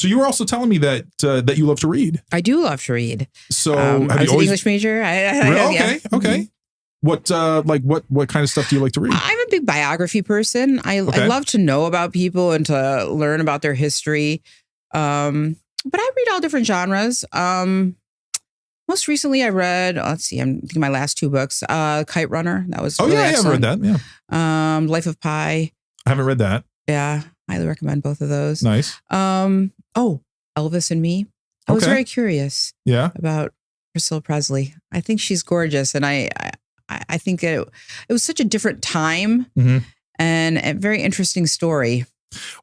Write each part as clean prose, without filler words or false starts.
So you were also telling me that that you love to read. I do love to read. So I was an English major. Okay. Mm-hmm. What kind of stuff do you like to read? I'm a big biography person. I love to know about people and to learn about their history. But I read all different genres. Most recently, I read, I'm thinking my last 2 books, Kite Runner. That was really excellent. I haven't read that. Yeah. Life of Pi. I haven't read that. Yeah. Highly recommend both of those. Nice. Elvis and Me. I was very curious about Priscilla Presley. I think she's gorgeous. And I think it was such a different time and a very interesting story.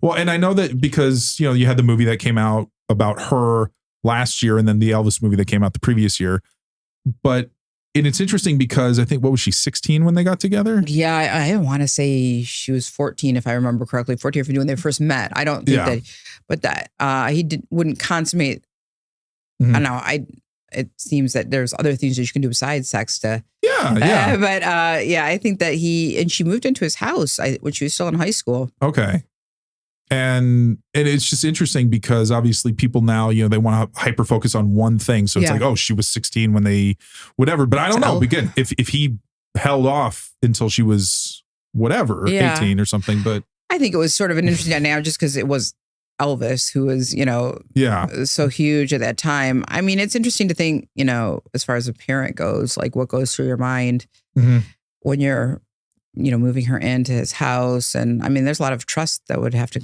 Well, and I know that because, you had the movie that came out about her last year and then the Elvis movie that came out the previous year. But it's interesting because I think, what was she, 16 when they got together? Yeah, I want to say she was 14, if I remember correctly, 14 or 15 when they first met. I don't think that he wouldn't consummate. I don't know. It seems that there's other things that you can do besides sex to. But I think that she moved into his house when she was still in high school. Okay. And it's just interesting because obviously people now, they want to hyper focus on one thing. So it's like, oh, she was 16 when they, whatever. But I don't know. Again, if he held off until she was 18 or something. But I think it was sort of an interesting dynamic just because it was Elvis, who was, so huge at that time. I mean, it's interesting to think, as far as a parent goes, like what goes through your mind when you're, moving her into his house. And I mean, there's a lot of trust that would have to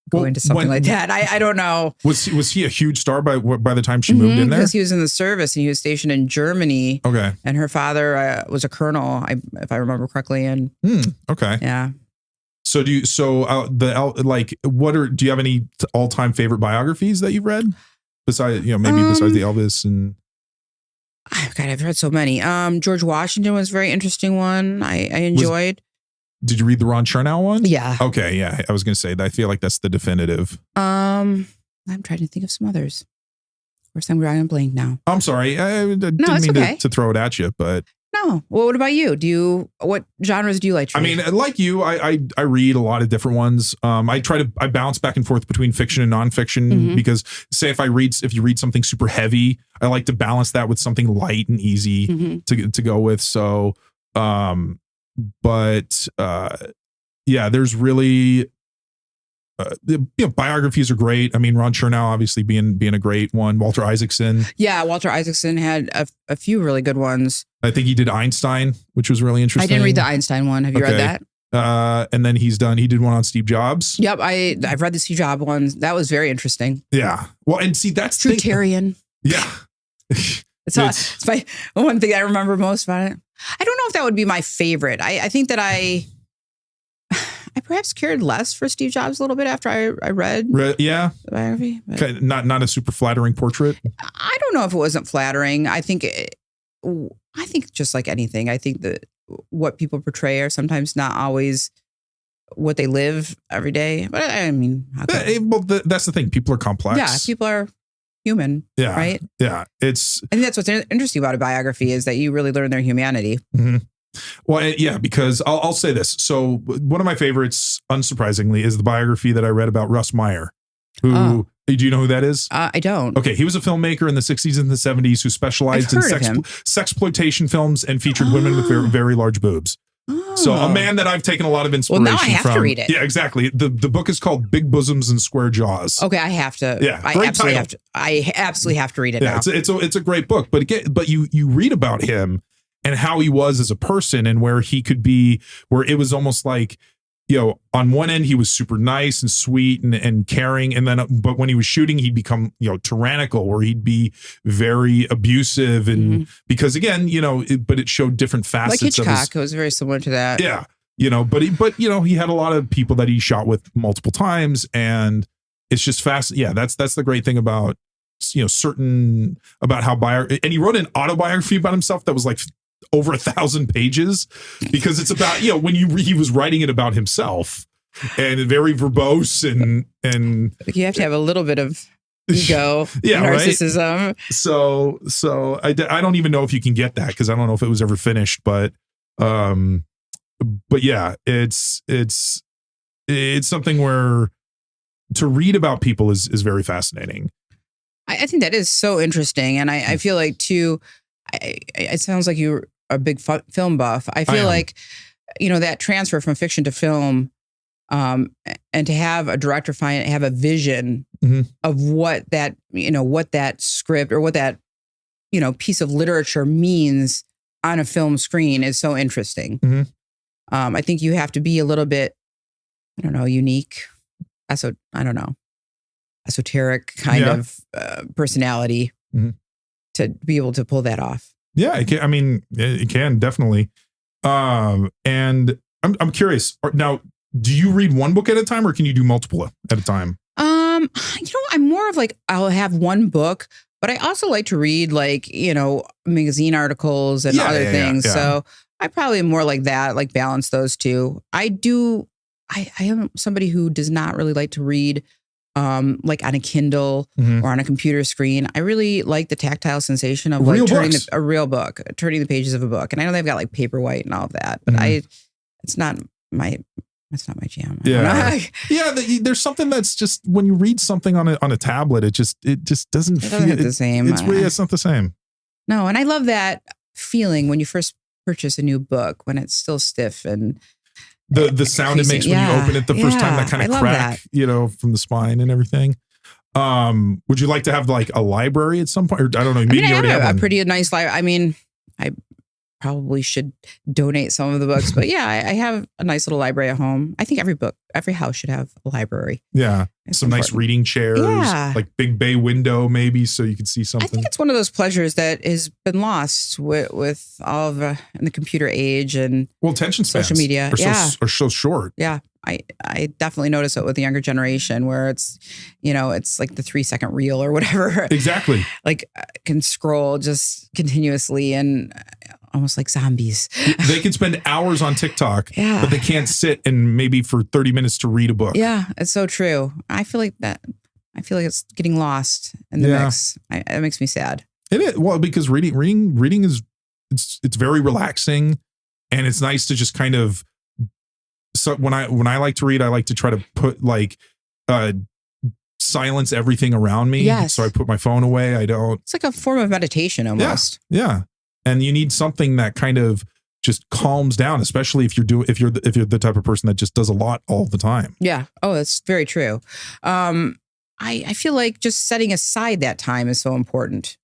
go into something like that. I don't know. Was he a huge star by the time she moved in there? Because he was in the service and he was stationed in Germany. Okay. And her father was a colonel, if I remember correctly. And okay. Yeah. So do you have any all-time favorite biographies that you've read besides, besides the Elvis and? God, I've read so many. George Washington was a very interesting one. I enjoyed. Did you read the Ron Chernow one? Yeah. Okay. Yeah. I was going to say that I feel like that's the definitive. I'm trying to think of some others. First, I'm drawing a blank now. I'm sorry. I didn't mean to throw it at you, but. No. Well, what about you? What genres do you like to read? I mean, like you, I read a lot of different ones. I bounce back and forth between fiction and nonfiction because say if you read something super heavy, I like to balance that with something light and easy to go with. So, there's really, biographies are great. I mean, Ron Chernow obviously being a great one. Walter Isaacson. Yeah, Walter Isaacson had a few really good ones. I think he did Einstein, which was really interesting. I didn't read the Einstein one. Have you read that? And then he did one on Steve Jobs. Yep, I've read the Steve Jobs one. That was very interesting. Yeah. Well, and see, that's Trutarian. Yeah. It's my one thing I remember most about it. I don't know if that would be my favorite. I think that I perhaps cared less for Steve Jobs a little bit after I read the biography. Not a super flattering portrait. I don't know if it wasn't flattering. I think just like anything, I think that what people portray are sometimes not always what they live every day. But I mean, that's the thing. People are complex. Yeah, people are human. Yeah, right. Yeah, I think that's what's interesting about a biography is that you really learn their humanity. Mm-hmm. Well, yeah, because I'll say this. So one of my favorites, unsurprisingly, is the biography that I read about Russ Meyer, who, do you know who that is? I don't. Okay. He was a filmmaker in the 60s and the 70s who specialized in sexploitation films and featured women with very, very large boobs. So a man that I've taken a lot of inspiration from. Well, now I have to read it. Yeah, exactly. The book is called Big Bosoms and Square Jaws. Okay, I have to. Yeah, I absolutely have to read it now. It's a great book, but you read about him and how he was as a person and where he could be, where it was almost like, on one end, he was super nice and sweet and caring. And then, but when he was shooting, he'd become, tyrannical, where he'd be very abusive. And because again, but it showed different facets. Like Hitchcock, it was very similar to that. Yeah. But he had a lot of people that he shot with multiple times. And it's just fast. Yeah. That's the great thing about, about how and he wrote an autobiography about himself that was like over 1,000 pages because it's about, when he was writing it about himself and very verbose and you have to have a little bit of ego, narcissism. Right? So I don't even know if you can get that because I don't know if it was ever finished, but yeah, it's something where to read about people is very fascinating. I think that is so interesting. And I feel like too, it sounds like you're a big film buff. I feel like, that transfer from fiction to film, and to have a director have a vision of what that script or what that, piece of literature means on a film screen is so interesting. I think you have to be a little bit, unique. Esoteric kind of personality to be able to pull that off. Yeah, it can definitely. And I'm curious now. Do you read one book at a time, or can you do multiple at a time? I'm more of like I'll have one book, but I also like to read magazine articles and other things. Yeah. So I probably am more like that, like balance those two. I am somebody who does not really like to read like on a Kindle or on a computer screen. I really like the tactile sensation of like turning the pages of a book. And I know they've got like Paperwhite and all of that, but it's not my jam. Yeah. There's something that's just when you read something on a tablet, it just doesn't feel the same. It's not the same. No. And I love that feeling when you first purchase a new book, when it's still stiff and the sound it makes when you open it the first time, that kind of crack, from the spine and everything. Would you like to have like a library at some point? Or I don't know. Maybe you already have a pretty nice library. I probably should donate some of the books, but yeah, I have a nice little library at home. I think every house should have a librrie. Yeah. Some nice reading chairs, like big bay window, maybe, so you can see something. I think it's one of those pleasures that has been lost with all of in the computer age and attention spans, social media are so short. Yeah. I definitely notice it with the younger generation where it's, it's like the 3-second reel or whatever. Exactly. Like can scroll just continuously and almost like zombies. They can spend hours on TikTok, but they can't sit and maybe for 30 minutes to read a book. Yeah, it's so true. I feel like it's getting lost in the mix. It makes me sad. It is. Well, because reading is it's very relaxing, and it's nice to just kind of. So when I like to read, I like to try to put like silence everything around me. Yes. So I put my phone away. I don't. It's like a form of meditation almost. Yeah. And you need something that kind of just calms down, especially if you're the type of person that just does a lot all the time. Yeah. Oh, that's very true. I feel like just setting aside that time is so important.